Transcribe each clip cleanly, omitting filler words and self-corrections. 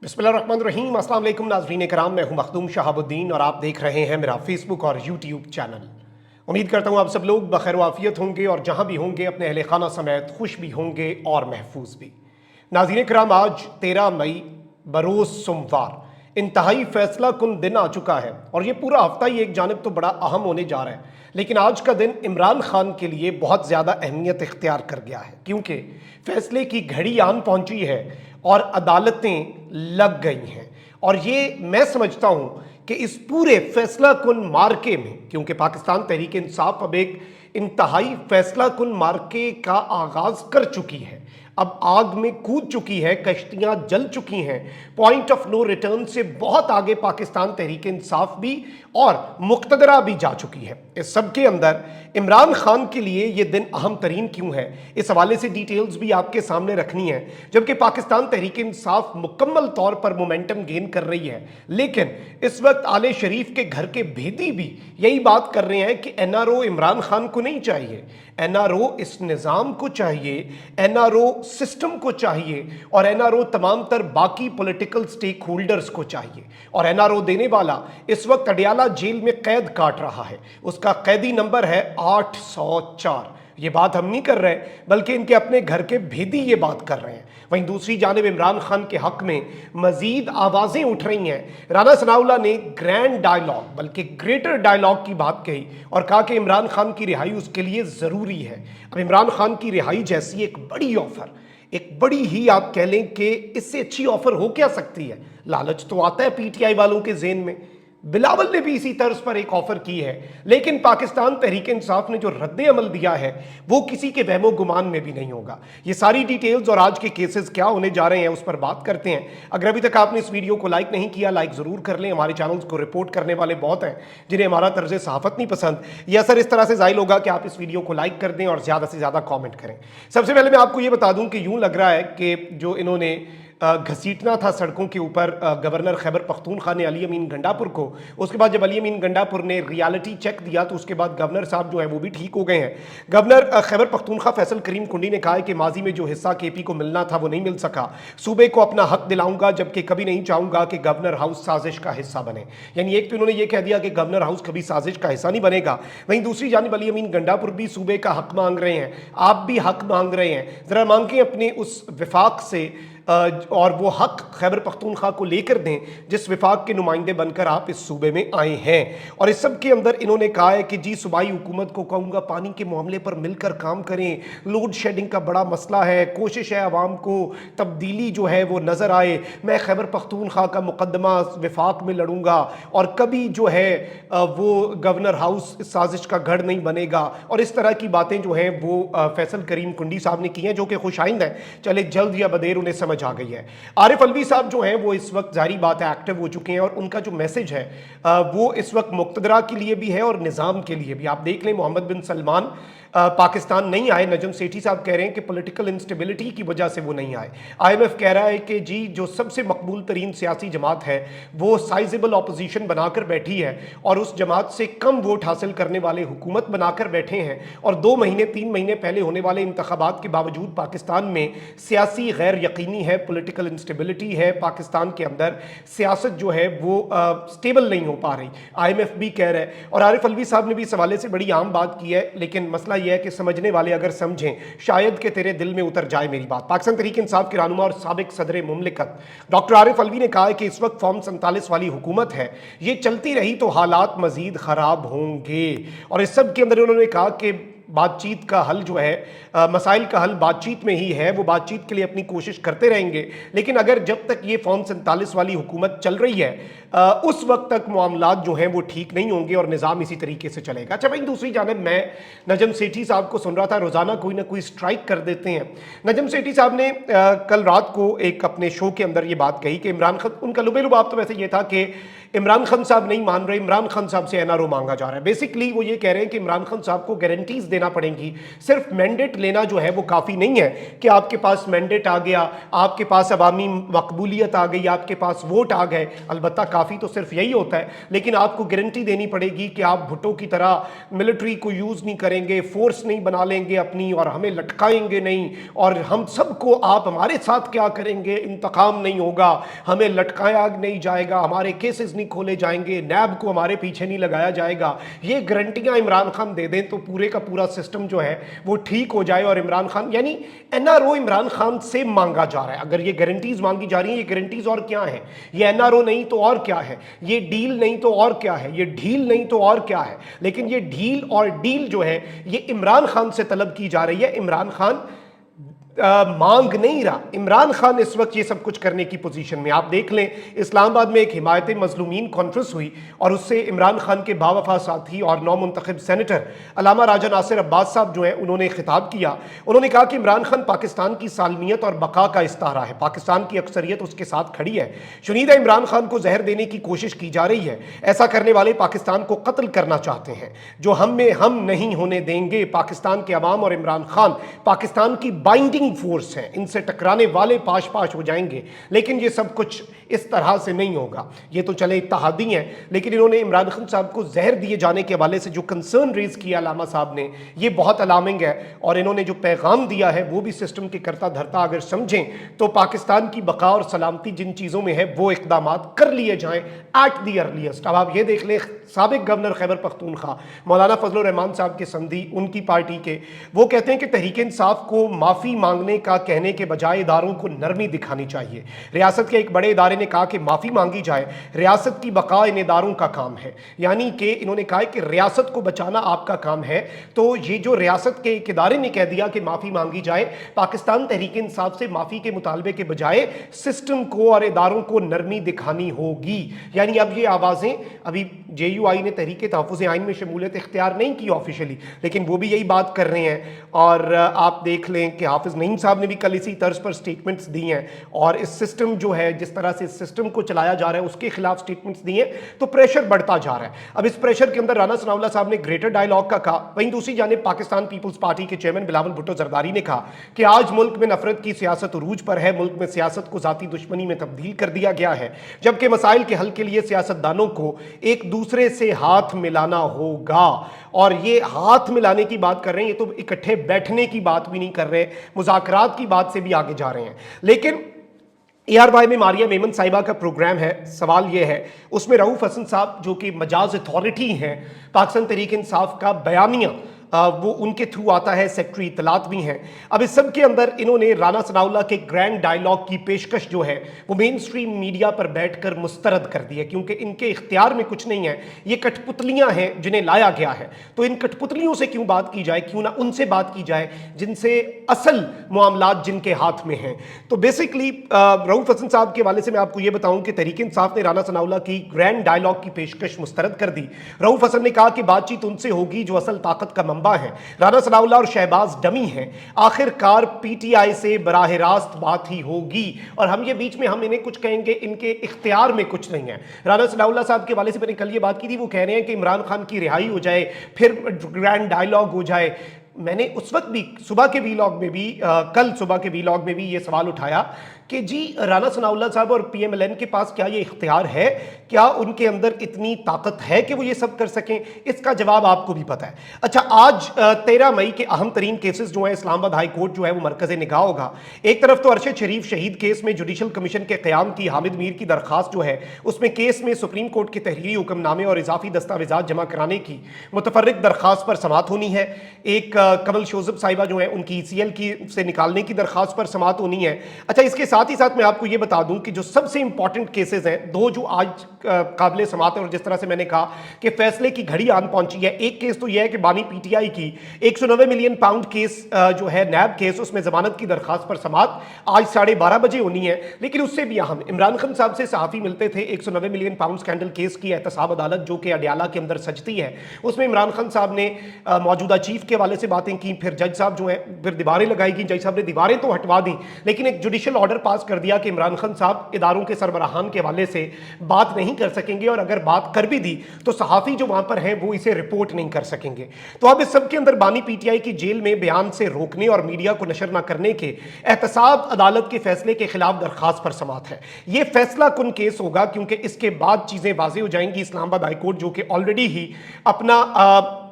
बिस्मिल्लाहिर्रहमानिर्रहीम। अस्सलाम वालेकुम नाज़रीन कराम, मैं हूं मखदूम शहाबुद्दीन और आप देख रहे हैं मेरा फेसबुक और यूट्यूब चैनल। उम्मीद करता हूं आप सब लोग बखैर वाफियत होंगे और जहां भी होंगे अपने अहले खाना समेत खुश भी होंगे और महफूज भी। नाज़रीन कराम, आज 13 मई बरोज़ सोमवार इंतहाई फैसला कुन दिन आ चुका है और ये पूरा हफ्ता ही एक जानब तो बड़ा अहम होने जा रहा है, लेकिन आज का दिन इमरान खान के लिए बहुत ज़्यादा अहमियत इख्तियार कर गया है क्योंकि फैसले की घड़ी आन पहुंची है और अदालतें लग गई हैं। और ये मैं समझता हूं कि इस पूरे फैसला कुन मार्के में, क्योंकि पाकिस्तान तहरीक इंसाफ अब एक इंतहाई फैसला कुन मार्के का आगाज कर चुकी है, अब आग में कूद चुकी है, कश्तियां जल चुकी हैं, पॉइंट ऑफ नो रिटर्न से बहुत आगे पाकिस्तान तहरीक इंसाफ भी और मुक्तदरा भी जा चुकी है। इस सब के अंदर इमरान खान के लिए ये दिन अहम तरीन क्यों है, इस हवाले से डिटेल्स भी आपके सामने रखनी है। जबकि पाकिस्तान तहरीक इंसाफ मुकम्मल तौर पर मोमेंटम गेन कर रही है, लेकिन इस वक्त आले शरीफ के घर के भेदी भी यही बात कर रहे हैं कि एनआरओ इमरान खान को नहीं चाहिए, एनआरओ इस निज़ाम को चाहिए, एनआरओ सिस्टम को चाहिए और एनआरओ तमाम तर बाकी पॉलिटिकल स्टेक होल्डर्स को चाहिए। और एनआरओ देने वाला इस वक्त अडियाला जेल में कैद काट रहा है, उसका कैदी नंबर है 804। ये बात हम नहीं कर रहे बल्कि इनके अपने घर के भेदी ये बात कर रहे हैं। वहीं दूसरी जानिब इमरान खान के हक में मजीद आवाजें उठ रही हैं। राना सनाउल्लाह ने ग्रैंड डायलॉग बल्कि ग्रेटर डायलॉग की बात कही और कहा कि इमरान खान की रिहाई उसके लिए ज़रूरी है। अब इमरान खान की रिहाई जैसी एक बड़ी ऑफर, एक बड़ी ही आप कह लें कि इससे अच्छी ऑफर हो क्या सकती है। लालच तो आता है पीटीआई वालों के ज़हन में, बिलावल ने भी इसी तर्ज पर एक ऑफर की है, लेकिन पाकिस्तान तहरीक इंसाफ ने जो रद्द अमल दिया है वो किसी के वहमो गुमान में भी नहीं होगा। ये सारी डिटेल्स और आज के केसेस क्या होने जा रहे हैं उस पर बात करते हैं। अगर अभी तक आपने इस वीडियो को लाइक नहीं किया, लाइक जरूर कर लें। हमारे चैनल्स को रिपोर्ट करने वाले बहुत हैं जिन्हें हमारा तर्ज सहाफत नहीं पसंद। यह असर इस तरह से जाहिर होगा कि आप इस वीडियो को लाइक कर दें और ज़्यादा से ज़्यादा कॉमेंट करें। सबसे पहले मैं आपको ये बता दूं कि यूं लग रहा है कि जो इन्होंने घसीटना था सड़कों के ऊपर गवर्नर खैबर पख्तूनख्वा ने अली अमीन गंडापुर को, उसके बाद जब अली अमीन गंडापुर ने रियलिटी चेक दिया तो उसके बाद गवर्नर साहब जो है वो भी ठीक हो गए हैं। गवर्नर खैबर पख्तूनख्वा फैसल करीम कुंडी ने कहा है कि माजी में जो हिस्सा केपी को मिलना था वो नहीं मिल सका, सूबे को अपना हक दिलाऊंगा जबकि कभी नहीं चाहूंगा कि गवर्नर हाउस साजिश का हिस्सा बने। यानी एक तो इन्होंने ये कह दिया कि गवर्नर हाउस कभी साजिश का हिस्सा नहीं बनेगा, वहीं दूसरी जानिब अली अमीन गंडापुर भी सूबे का हक मांग रहे हैं, आप भी हक मांग रहे हैं। जरा मांगे अपने उस विफाक से और वो हक खैबर पख्तूनख्वा को लेकर दें जिस विफाक के नुमाइंदे बनकर आप इस सूबे में आए हैं। और इस सब के अंदर इन्होंने कहा है कि जी सूबाई हुकूमत को कहूँगा पानी के मामले पर मिलकर काम करें, लोड शेडिंग का बड़ा मसला है, कोशिश है आवाम को तब्दीली जो है वो नज़र आए, मैं खैबर पख्तूनख्वा का मुकदमा विफाक में लड़ूंगा और कभी जो है वो गवर्नर हाउस साजिश का गढ़ नहीं बनेगा। और इस तरह की बातें जो हैं वो फैसल करीम कुंडी साहब ने की हैं, जो कि खुशाइंद हैं। चले जल्द या बदेर उन्हें समझ आ गई है। आरिफ अलवी साहब जो हैं वो इस वक्त जारी बात है एक्टिव हो चुके हैं और उनका जो मैसेज है वो इस वक्त मुक्तदरा के लिए भी है और निज़ाम के लिए भी। आप देख लें, मोहम्मद बिन सलमान पाकिस्तान नहीं आए, नजम सेठी साहब कह रहे हैं कि पॉलिटिकल इंस्टेबिलिटी की वजह से वो नहीं आए। आईएमएफ कह रहा है कि जी जो सबसे मकबूल तरीन सियासी जमात है वो साइजेबल अपोजिशन बनाकर बैठी है और उस जमात से कम वोट हासिल करने वाले हुकूमत बनाकर बैठे हैं और 2 महीने 3 महीने पहले होने वाले इंतखाबात के बावजूद पाकिस्तान में सियासी गैर यकीनी है, पॉलिटिकल इंस्टेबिलिटी है, पाकिस्तान के अंदर सियासत जो है वो स्टेबल नहीं हो पा रही। आईएमएफ भी कह रहा है और आरिफ अलवी साहब ने भी इस हवाले से बड़ी आम बात की है, लेकिन मसला यह है कि समझने वाले अगर समझें शायद कि तेरे दिल में उतर जाए मेरी बात। पाकिस्तान तहरीक इंसाफ के रहनुमा और साबिक सदर मुमलिकत डॉक्टर आरिफ अलवी ने कहा है कि इस वक्त फॉर्म 47 वाली हुकूमत है, ये चलती रही तो हालात मजीद खराब होंगे। और इस सब के अंदर उन्होंने कहा कि बातचीत का हल जो है, मसाइल का हल बातचीत में ही है, वो बातचीत के लिए अपनी कोशिश करते रहेंगे, लेकिन अगर जब तक ये फॉर्म 47 वाली हुकूमत चल रही है उस वक्त तक मामलात जो हैं वो ठीक नहीं होंगे और निज़ाम इसी तरीके से चलेगा। अच्छा भाई, दूसरी जानिब मैं नजम सेठी साहब को सुन रहा था, रोज़ाना कोई ना कोई स्ट्राइक कर देते हैं। नजम सेठी साहब ने कल रात को एक अपने शो के अंदर ये बात कही कि इमरान खान, उनका लुबे-लुबाब तो वैसे ये था कि इमरान खान साहब नहीं मान रहे, इमरान खान साहब से एनआरओ मांगा जा रहा है। बेसिकली वो ये कह रहे हैं कि इमरान खान साहब को गारंटीज लेना पड़ेंगी। सिर्फ मैंडेट लेना जो है वो काफ़ी नहीं है कि आपके पास मैंडेट आ गया, आपके पास अवामी मकबूलियत आ गई, आपके पास वोट आ गए। अलबत्ता काफ़ी तो सिर्फ यही होता है, लेकिन आपको गारंटी देनी पड़ेगी कि आप भुट्टो की तरह मिलिट्री को यूज़ नहीं करेंगे, फोर्स नहीं बना लेंगे अपनी और हमें लटकाएंगे नहीं, और हम सबको आप हमारे साथ क्या करेंगे, इंतकाम नहीं होगा, हमें लटकाया नहीं जाएगा, हमारे केसेस नहीं खोले जाएंगे, नैब को हमारे पीछे नहीं लगाया जाएगा। ये गारंटियां इमरान खान दे दें तो पूरे का पूरा सिस्टम जो है वो ठीक हो जाए। और इमरान खान यानी एनआरओ इमरान खान से मांगा जा रहा है। अगर ये गारंटीज मांगी जा रही हैं, ये गारंटीज और क्या है? ये एनआरओ नहीं तो और क्या है? ये डील नहीं तो और क्या है? ये ढील नहीं तो और क्या है? लेकिन ये ढील और डील जो है ये इमरान खान से तलब की जा रही है। इमरान खान मांग नहीं रहा। इमरान खान इस वक्त ये सब कुछ करने की पोजीशन में। आप देख लें, इस्लामाबाद में एक हिमायत मजलूमीन कॉन्फ्रेंस हुई और उससे इमरान खान के बावफा साथी और नौ मुंतखब सेनेटर अलामा राजा नासिर अब्बास साहब जो हैं उन्होंने खिताब किया। उन्होंने कहा कि इमरान खान पाकिस्तान की सालमियत और बका का इस्तारा है, पाकिस्तान की अक्सरियत उसके साथ खड़ी है। शुनीदा इमरान खान को जहर देने की कोशिश की जा रही है। ऐसा करने वाले पाकिस्तान को कत्ल करना चाहते हैं, जो हम में हम नहीं होने देंगे। पाकिस्तान के अवाम और इमरान खान पाकिस्तान की बाइंडिंग फोर्स हैं, इनसे टकराने वाले पाश पाश हो जाएंगे। लेकिन ये सब कुछ इस तरह से नहीं होगा। ये तो चले इत्तेहादी हैं, लेकिन इन्होंने इमरान खान साहब को जहर दिए जाने के हवाले से जो कंसर्न रेज किया अलामा साहब ने, ये बहुत अलार्मिंग है। और इन्होंने जो पैगाम दिया है वो भी सिस्टम के करता धरता अगर समझें तो पाकिस्तान की बका और सलामती जिन चीज़ों में है वो इकदाम कर लिए जाएं एट दी अर्लीस्ट। अब आप ये देख लें, साबिक गवर्नर खैबर पख्तूनख्वा मौलाना फजलुर रहमान साहब के संधी उनकी पार्टी के, वो कहते हैं कि तहरीक इंसाफ को माफ़ी मांगने का कहने के बजाय इदारों को नरमी दिखानी चाहिए। रियासत के एक बड़े इदारे ने कहा कि माफ़ी मांगी जाए, रियासत की बका इन इदारों का काम है। यानी कि इन्होंने कहा कि रियासत को बचाना आपका काम है। तो ये जो रियासत के एक इदारे ने कह दिया कि माफ़ी मांगी जाए, पाकिस्तान तहरीक इंसाफ से माफ़ी के मुतालबे के बजाय सिस्टम को और इदारों को नरमी दिखानी होगी। यानी अब ये आवाज़ें, अभी JUI ने तहरीक तहफ़्फ़ुज़ आइन में शमूलियत इख्तियार नहीं की ऑफिशियली, लेकिन वो भी यही बात कर रहे हैं। और आप देख लें कि हाफिज़ नईम साहब ने भी कल इसी तर्ज पर स्टेटमेंट्स दी हैं, और इस सिस्टम जो है, जिस तरह से इस सिस्टम को चलाया जा रहा है उसके खिलाफ स्टेटमेंट्स दी हैं, तो प्रेशर बढ़ता जा रहा है। अब इस प्रेशर के अंदर राना सनाउल्ला साहब ने ग्रेटर डायलॉग का कहा। वहीं दूसरी जानिब पाकिस्तान पीपल्स पार्टी के चेयरमैन बिलावल भुट्टो जरदारी ने कहा कि आज मुल्क में नफरत की सियासत उरूज पर है, मुल्क में सियासत को जाती दुश्मनी में तब्दील कर दिया गया है, जबकि मसाइल के हल के लिए सियासतदानों को एक दूसरे से हाथ मिलाना होगा। और ये हाथ मिलाने की बात कर रहे हैं, ये तो इकट्ठे बैठने की बात भी नहीं कर रहे, मुज़ाकरात की बात से भी आगे जा रहे हैं। लेकिन ARY में मारिया मेमन साहिबा का प्रोग्राम है। सवाल यह है, उसमें रऊफ हसन साहब जो कि मजाज अथॉरिटी हैं, पाकिस्तान तहरीक इंसाफ का बयानिया वो उनके थ्रू आता है, सेक्रेटरी इत्तलात भी हैं। अब इस सब के अंदर इन्होंने राना सनाउल्लाह के ग्रैंड डायलॉग की पेशकश जो है वो मेन स्ट्रीम मीडिया पर बैठकर मुस्तरद कर दी है, क्योंकि इनके इख्तियार में कुछ नहीं है। ये कठपुतलियां हैं जिन्हें लाया गया है, तो इन कठपुतलियों से क्यों बात की जाए, क्यों ना उनसे बात की जाए जिनसे असल मामलात जिनके हाथ में हैं। तो बेसिकली रऊफ हसन साहब के वाले से मैं आपको ये बताऊं कि तहरीक इंसाफ ने राना सनाउल्लाह की ग्रैंड डायलॉग की पेशकश मुस्तरद कर दी। रऊफ हसन ने कहा कि बातचीत उनसे होगी जो असल ताकत का है। राना सनाउल्लाह और शहबाज डमी हैं, आखिरकार PTI से बराह रास्त बात ही होगी, और हम ये बीच में हम इन्हें कुछ कहेंगे, इनके इख्तियार में कुछ नहीं है। राना सनाउल्लाह साहब के वाले से मैंने कल ये बात की थी, वो कह रहे हैं कि इमरान खान की रिहाई हो जाए, फिर ग्रैंड डायलॉग हो जाए। मैंने उस वक्त भी सुबह के वीलॉग में भी कल सुबह के वीलॉग में भी ये सवाल उठाया कि जी राना सनाउल्लाह साहब और PMLN के पास क्या ये इख्तियार है, क्या उनके अंदर इतनी ताकत है कि वो ये सब कर सकें? इसका जवाब आपको भी पता है। अच्छा, आज 13 मई के अहम तरीन केसेस जो है, इस्लामाबाद हाई कोर्ट जो है वो मरकज़ निगाह होगा। एक तरफ तो अरशद शरीफ शहीद केस में जुडिशल कमीशन के क़याम की हामिद मीर की दरख्वास्त जो है, उसमें केस में सुप्रीम कोर्ट के तहरीरी हुक्मनामे और इजाफी दस्तावेजात जमा कराने की मुतफर्रिक दरख्वास्त पर समाअत होनी है। एक कमल शोजब साहिबा जो है उनकी ECL की से निकालने की दरख्वास्त पर समाअत होनी है। अच्छा, इसके साथ ही साथ मैं आपको ये बता दूं कि जो सबसे इंपॉर्टेंट केसेस हैं, दो जो आज काबिल समाअत है, और जिस तरह से मैंने कहा कि फैसले की घड़ी आन पहुंची है। एक केस तो यह है कि बानी PTI की 190 मिलियन पाउंड केस जो है नैब केस, उसमें जमानत की दरखास्त पर समाअत आज 12:30 बजे होनी है। लेकिन उससे भी अहम, इमरान खान साहब से सहाफ़ी मिलते थे, 190 मिलियन पाउंड स्कैंडल केस की एहतसाब अदालत जो कि अडयाला के अंदर सजती है, उसमें इमरान खान साहब ने मौजूदा चीफ के हवाले से बातें की, फिर जज साहब जो है फिर दीवारें लगाई गई, जज साहब ने दीवारें तो हटवा दी, लेकिन एक जुडिशल ऑर्डर पास कर दिया कि इमरान खान साहब इदारों के सरबराहान के हवाले से बात नहीं कर सकेंगे, और अगर बात कर भी दी तो सहाफ़ी जो वहां पर हैं वो इसे रिपोर्ट नहीं कर सकेंगे। तो अब इस सब के अंदर बानी पीटीआई की जेल में बयान से रोकने और मीडिया को नशर न करने के एहतसाब अदालत के फैसले के खिलाफ दरखास्त पर समात है। यह फैसला कुन केस होगा, क्योंकि इसके बाद चीजें वाज़ेह हो जाएंगी। इस्लामाबाद हाईकोर्ट जो कि ऑलरेडी ही अपना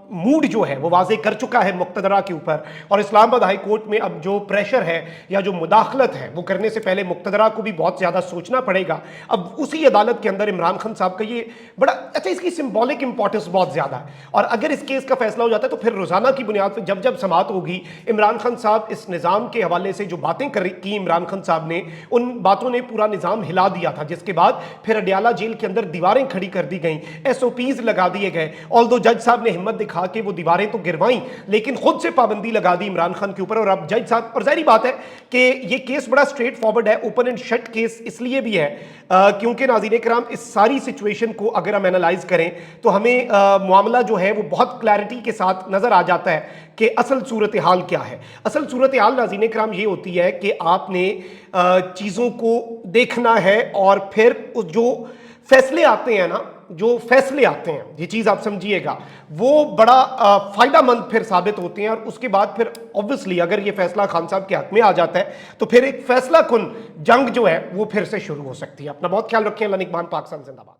मूड जो है वो वाजे कर चुका है मुक्तदरा के ऊपर, और इस्लामाबाद हाई कोर्ट में अब जो प्रेशर है या जो मुदाखलत है वो करने से पहले मुक्तदरा को भी बहुत ज़्यादा सोचना पड़ेगा। अब उसी अदालत के अंदर इमरान खान साहब का ये बड़ा अच्छा, इसकी सिंबॉलिक इंपॉर्टेंस बहुत ज़्यादा है, और अगर इस केस का फैसला हो जाता है तो फिर रोज़ाना की बुनियाद पर जब जब समात होगी, इमरान खान साहब इस निज़ाम के हवाले से जो बातें की इमरान खान साहब ने, उन बातों ने पूरा निज़ाम हिला दिया था, जिसके बाद फिर अडियाला जेल के अंदर दीवारें खड़ी कर दी गई, SOPs लगा दिए गए। ऑल्दो जज साहब ने हिम्मत दिखा कि वो दीवारें तो गिरवाई, लेकिन खुद से पाबंदी लगा दी इमरान खान के ऊपर। और अब जज साहब, और जाहिर बात है कि ये केस बड़ा स्ट्रेट फॉरवर्ड है, ओपन एंड शट केस इसलिए भी है क्योंकि नाज़रीन कराम इस सारी सिचुएशन को अगर हम एनालाइज करें तो हमें मामला जो है वो बहुत क्लैरिटी के साथ नजर आ जाता है कि असल सूरत हाल क्या है। असल सूरत हाल नाज़रीन कराम ये होती है कि आपने चीज़ों को देखना है, और फिर जो फैसले आते हैं ना, जो फैसले आते हैं, ये चीज़ आप समझिएगा, वो बड़ा फ़ायदामंद फिर साबित होते हैं। और उसके बाद फिर ऑब्वियसली अगर ये फैसला खान साहब के हक में आ जाता है तो फिर एक फैसला कुन जंग जो है वो फिर से शुरू हो सकती है। अपना बहुत ख्याल रखें। अल्लाह निगहबान। पाकिस्तान जिंदाबाद।